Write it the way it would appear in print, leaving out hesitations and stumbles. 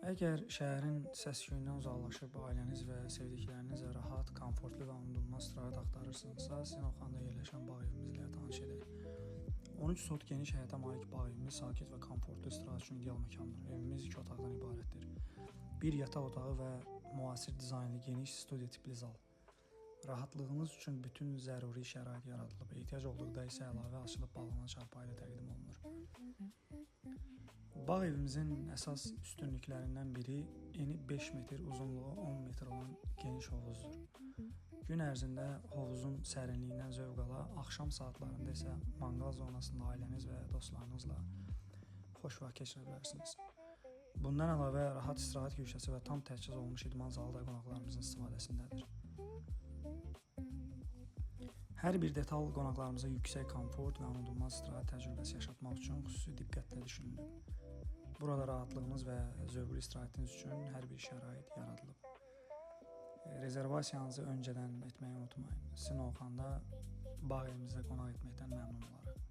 Əgər şəhərin səs-küyündən uzaqlaşıb ailəniz və sevdiklərinizlə rahat, komfortlu və unudulmaz istirahət axtarırsınızsa, Sinoxanda yerləşən bağ evimizlə tanış edək. 13 sot geniş həyətə malik bağ evimiz sakit və komfortlu istirahət üçün ideal məkandır. Evimiz 2 otaqdan ibarətdir. Bir yataq otağı və müasir dizaynlı geniş studiya tipli zal. Rahatlığınız üçün bütün zəruri şərait yaradılıb. Ehtiyac olduqda isə əlavə açılıb bağlanan çarpayı ilə təqdim olunur. Bağ evimizin əsas üstünlüklərindən biri eni 5 metr, uzunluğu 10 metr olan geniş hovuzdur. Gün ərzində hovuzun sərinliyindən zövq ala, axşam saatlarında isə manqal zonasında ailəniz və dostlarınızla xoş vaxt keçirə bilərsiniz. Bundan əlavə rahat istirahət güşəsi və tam təchiz olunmuş idman zalı da qonaqlarımızın istifadəsindədir. Hər bir detal qonaqlarımıza yüksək komfort və unudulmaz istirahət təcrübəsi yaşatmaq üçün xüsusi diqqətlə düşünülüb. Burada rahatlığınız və zövqlü istirahətiniz üçün hər bir şərait yaradılıb. Rezervasiyanızı öncədən etməyi unutmayın. Sinoxanda bağ evimizdə qonaq etməkdən məmnun olarıq.